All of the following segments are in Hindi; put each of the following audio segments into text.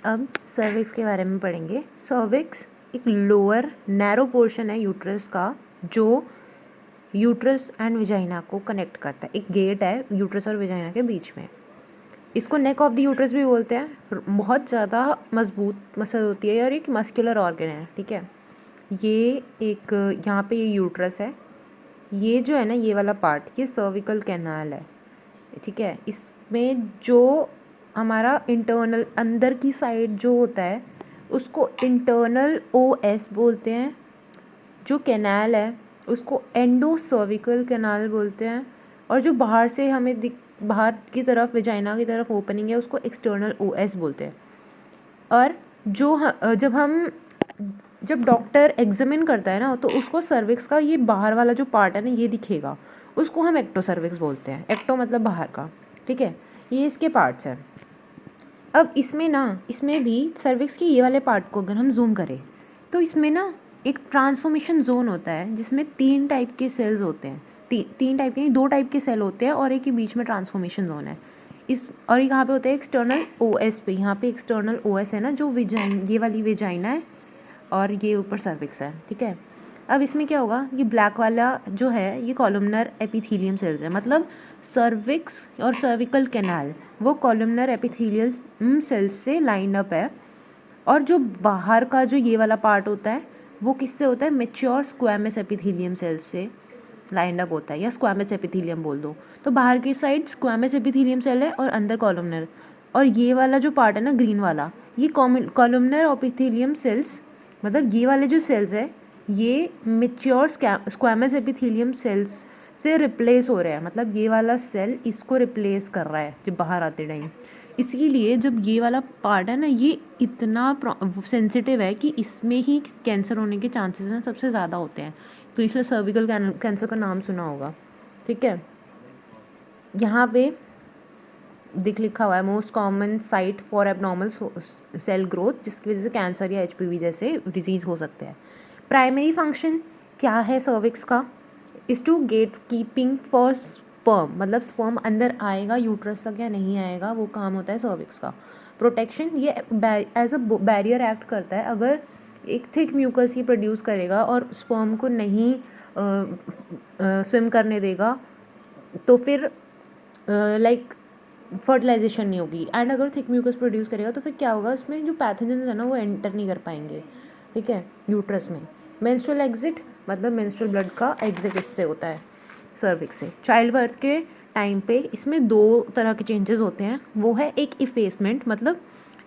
अब सर्विक्स के बारे में पढ़ेंगे। सर्विक्स एक लोअर नैरो पोर्शन है यूट्रस का जो यूट्रस एंड विजाइना को कनेक्ट करता है। एक गेट है यूट्रस और विजाइना के बीच में। इसको नेक ऑफ द यूट्रस भी बोलते हैं। बहुत ज़्यादा मजबूत मसल होती है और एक मस्कुलर ऑर्गन है, ठीक है। ये एक यहाँ पे ये यूट्रस है, ये जो है ना ये वाला पार्ट ये सर्विकल कैनाल है, ठीक है। इसमें जो हमारा इंटरनल अंदर की साइड जो होता है उसको इंटरनल ओएस बोलते हैं। जो कैनाल है उसको एंडो सर्विकल कैनाल बोलते हैं। और जो बाहर से हमें बाहर की तरफ विजाइना की तरफ ओपनिंग है उसको एक्सटर्नल ओएस बोलते हैं। और जब डॉक्टर एग्जामिन करता है ना तो उसको सर्विक्स का ये बाहर वाला जो पार्ट है ना ये दिखेगा, उसको हम एक्टो सर्विक्स बोलते हैं। एक्टो मतलब बाहर का, ठीक है। ये इसके पार्ट्स हैं। अब इसमें भी सर्विक्स के ये वाले पार्ट को अगर हम जूम करें तो इसमें ना एक ट्रांसफॉर्मेशन जोन होता है जिसमें 3 टाइप के सेल्स होते हैं। तीन टाइप के नहीं, 2 टाइप के सेल होते हैं और एक के बीच में ट्रांसफॉर्मेशन जोन है। और यहाँ पे होता है एक्सटर्नल ओएस पे। यहाँ पे एक्सटर्नल ओएस है ना जो ये वाली विजाइना है और ये ऊपर सर्विक्स है, ठीक है। अब इसमें क्या होगा, ये ब्लैक वाला जो है ये कॉलमनर एपिथेलियम सेल्स है। मतलब सर्विक्स और सर्विकल कैनाल वो कॉलमनर एपिथेलियल सेल्स से लाइन अप है। और जो बाहर का जो ये वाला पार्ट होता है वो किससे होता है, मैच्योर स्क्वैमस एपिथेलियम सेल्स से लाइन अप होता है, या स्क्वैमस एपिथेलियम बोल दो। तो बाहर की साइड स्क्वैमस एपिथेलियम सेल है और अंदर कॉलमनर। और ये वाला जो पार्ट है ना ग्रीन वाला, ये कॉलमनर एपिथेलियम सेल्स, मतलब ये वाले जो सेल्स है ये मैच्योर स्क्वैमस एपिथेलियम सेल्स से रिप्लेस हो रहा है। मतलब ये वाला सेल इसको रिप्लेस कर रहा है जब बाहर आते टाइम। इसीलिए जब ये वाला पार्ट है ना ये इतना सेंसिटिव है कि इसमें ही कैंसर होने के चांसेस हैं सबसे ज़्यादा होते हैं। तो इसलिए सर्विकल कैंसर का नाम सुना होगा, ठीक है। यहाँ पे लिखा हुआ है most common site for abnormal cell growth, जिसकी वजह से कैंसर या एचपीवी जैसे डिजीज़ हो सकते हैं। प्राइमरी फंक्शन क्या है सर्विक्स का, is to gate keeping for sperm, मतलब स्पर्म अंदर आएगा यूट्रस तक या नहीं आएगा वो काम होता है सर्विक्स का। प्रोटेक्शन, ये एज अ बैरियर एक्ट करता है। अगर एक थिक म्यूकस ही प्रोड्यूस करेगा और स्पर्म को नहीं स्विम करने देगा तो फिर लाइक फर्टिलाइजेशन नहीं होगी। एंड अगर थिक म्यूकस प्रोड्यूस करेगा तो फिर क्या होगा, उसमें जो पैथोजेंस है ना वो एंटर नहीं कर पाएंगे, ठीक है, यूट्रस में। मेंस्ट्रुअल एग्जिट, मतलब मेंस्ट्रुअल ब्लड का एग्जिट इससे होता है, सर्विक्स से। चाइल्ड बर्थ के टाइम पे इसमें 2 तरह के चेंजेस होते हैं। वो है एक इफेसमेंट, मतलब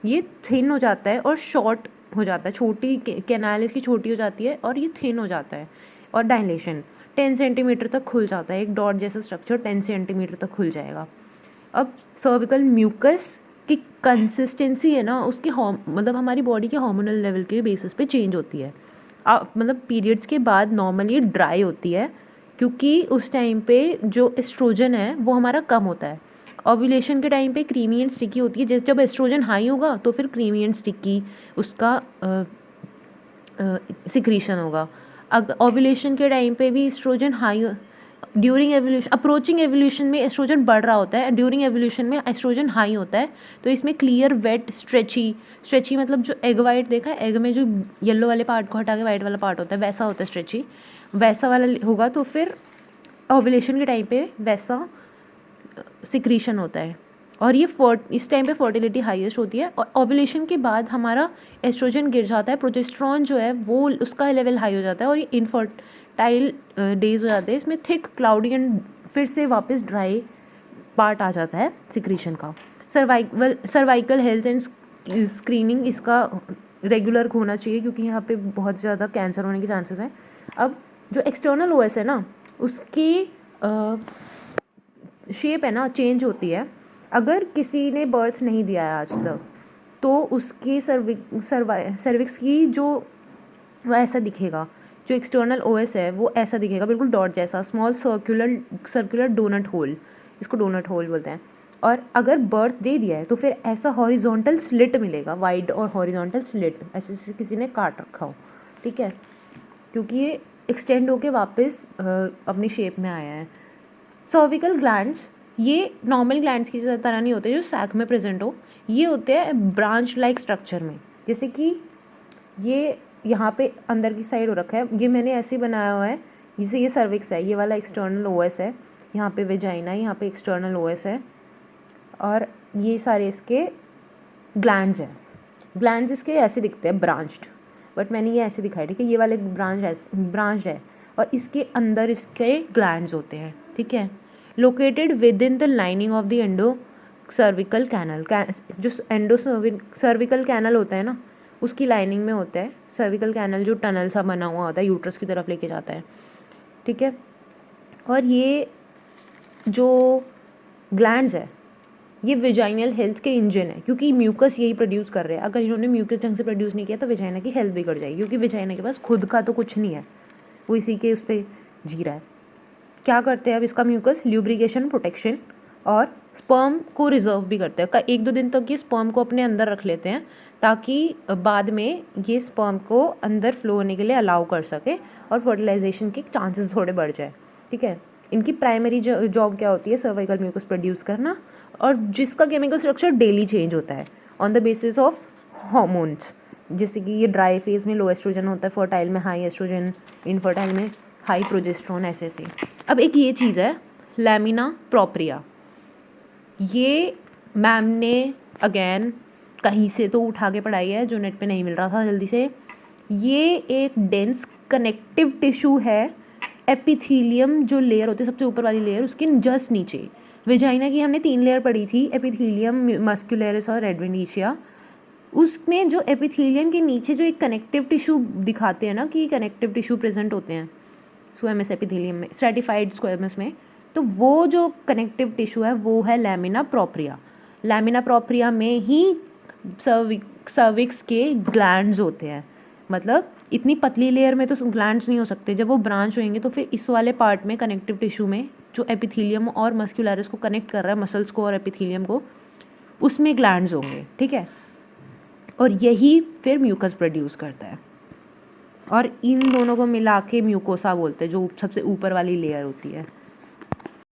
ये थिन हो जाता है और शॉर्ट हो जाता है, छोटी कैनाल इसकी छोटी हो जाती है और ये थिन हो जाता है। और डायलेशन 10 सेंटीमीटर तक खुल जाता है, एक डॉट जैसा स्ट्रक्चर 10 सेंटीमीटर तक खुल जाएगा। अब सर्विकल म्यूकस की कंसिस्टेंसी है ना उसके मतलब हमारी बॉडी के हार्मोनल लेवल के बेसिस पे चेंज होती है। मतलब पीरियड्स के बाद नॉर्मली ड्राई होती है क्योंकि उस टाइम पे जो एस्ट्रोजन है वो हमारा कम होता है। ओव्यूलेशन के टाइम पे क्रीमी एंड स्टिकी होती है। जब एस्ट्रोजन हाई होगा तो फिर क्रीमी एंड स्टिकी उसका सिक्रीशन होगा। अगर ओव्यूलेशन के टाइम पे भी estrogen high, during evolution approaching evolution में एस्ट्रोजन बढ़ रहा होता है, ड्यूरिंग एवोल्यूशन में एस्ट्रोजन हाई होता है। तो इसमें क्लियर वेट स्ट्रेची मतलब जो एग वाइट देखा है, एग में जो येलो वाले पार्ट को हटा के वाइट वाला पार्ट होता है वैसा होता है स्ट्रेची, वैसा वाला होगा। तो फिर ओव्यूलेशन के टाइम पे वैसा सिक्रीशन होता है। और ये इस टाइम पे फर्टिलिटी हाईएस्ट होती है। और ओव्यूलेशन के बाद हमारा एस्ट्रोजन गिर जाता है, प्रोजेस्टेरॉन जो है वो उसका लेवल हाई हो जाता है और ये इनफर्टाइल डेज हो जाते हैं। इसमें थिक क्लाउडी एंड फिर से वापस ड्राई पार्ट आ जाता है सिक्रीशन का। सर्वाइकल हेल्थ एंड स्क्रीनिंग इसका रेगुलर होना चाहिए क्योंकि यहाँ पे बहुत ज़्यादा कैंसर होने के चांसेस हैं। अब जो एक्सटर्नल ओएस है ना उसकी शेप है ना चेंज होती है। अगर किसी ने बर्थ नहीं दिया है आज तक तो उसकी सर्विक्स की जो वो ऐसा दिखेगा, जो एक्सटर्नल ओएस है वो ऐसा दिखेगा, बिल्कुल डॉट जैसा, स्मॉल सर्कुलर डोनट होल, इसको डोनट होल बोलते हैं। और अगर बर्थ दे दिया है तो फिर ऐसा हॉरिजॉन्टल स्लिट मिलेगा, वाइड और हॉरिजॉन्टल स्लिट, ऐसे जैसे किसी ने काट रखा हो, ठीक है, क्योंकि ये एक्सटेंड होके वापस अपनी शेप में आया है। सर्विकल ग्लैंड्स ये नॉर्मल ग्लैंड्स की तरह नहीं होते जो सैक में प्रेजेंट हो, ये होते हैं ब्रांच लाइक स्ट्रक्चर में। जैसे कि ये यहाँ पे अंदर की साइड हो रखा है, ये मैंने ऐसे बनाया हुआ है, जैसे ये सर्विक्स है, ये वाला एक्सटर्नल ओएस है, यहाँ पे वेजाइना है, यहाँ पे एक्सटर्नल ओएस है, और ये सारे इसके ग्लैंड्स हैं। ग्लैंड्स इसके ऐसे दिखते हैं ब्रांच्ड, बट मैंने ये ऐसे दिखाया, ठीक है। ये वाले ब्रांच है और इसके अंदर इसके ग्लैंड्स होते हैं, ठीक है। Located within the lining of the endocervical canal, जो एंडो सर्विकल कैनल होता है ना, उसकी लाइनिंग में होता है सर्विकल कैनल, जो टनल सा बना हुआ होता है, यूट्रस की तरफ लेके जाता है, ठीक है। और ये जो ग्लैंड्स है ये वेजाइनल हेल्थ के इंजन है, क्योंकि म्यूकस यही प्रोड्यूस कर रहे हैं। अगर इन्होंने म्यूकस ढंग से प्रोड्यूस नहीं किया तो वेजाइना की हेल्थ बिगड़ जाएगी, क्योंकि वेजाइना के पास खुद का तो कुछ नहीं है, वो इसी के उस पर जी रहा है। क्या करते हैं अब इसका म्यूकस? ल्यूब्रिकेशन, प्रोटेक्शन, और स्पर्म को रिजर्व भी करते हैं। 1-2 दिन तक ये स्पर्म को अपने अंदर रख लेते हैं, ताकि बाद में ये स्पर्म को अंदर फ्लो होने के लिए अलाउ कर सके और फर्टिलाइजेशन के चांसेस थोड़े बढ़ जाए, ठीक है। इनकी प्राइमरी जॉब क्या होती है? सर्वाइकल म्यूकस प्रोड्यूस करना, और जिसका केमिकल स्ट्रक्चर डेली चेंज होता है on the basis of hormones. जैसे कि ये ड्राई फेज में लो एस्ट्रोजन होता है, फर्टाइल में हाई एस्ट्रोजन, इनफर्टाइल में हाई प्रोजेस्ट्रॉन, ऐसे से। अब एक ये चीज़ है लैमिना प्रोप्रिया, ये मैम ने अगेन कहीं से तो उठा के पढ़ाई है, जो नेट पे नहीं मिल रहा था जल्दी से। ये एक डेंस कनेक्टिव टिश्यू है, एपिथीलियम जो लेयर होती है सबसे ऊपर वाली लेयर, उसके जस्ट नीचे। वेजाइना की हमने 3 लेयर पढ़ी थी, एपिथीलियम, मस्कुलरिस और एडवेंटिशिया। उसमें जो एपिथीलियम के नीचे जो एक कनेक्टिव टिश्यू दिखाते हैं ना, कि कनेक्टिव टिश्यू प्रेजेंट होते हैं स्क्वेमस एपिथीलियम में, स्ट्रैटिफाइड स्क्वेमस में, तो वो जो कनेक्टिव टिश्यू है वो है लैमिना प्रोप्रिया। लैमिना प्रोप्रिया में ही सर्विक्स के ग्लैंड्स होते हैं। मतलब इतनी पतली लेयर में तो ग्लैंड्स नहीं हो सकते, जब वो ब्रांच होंगे तो फिर इस वाले पार्ट में कनेक्टिव टिश्यू में जो एपिथीलियम और मस्कुलरिस को कनेक्ट कर रहा है, मसल्स को और एपिथीलियम को, उसमें ग्लैंड्स होंगे, ठीक है। और यही फिर म्यूकस प्रोड्यूस करता है, और इन दोनों को मिला के म्यूकोसा बोलते हैं, जो सबसे ऊपर वाली लेयर होती है।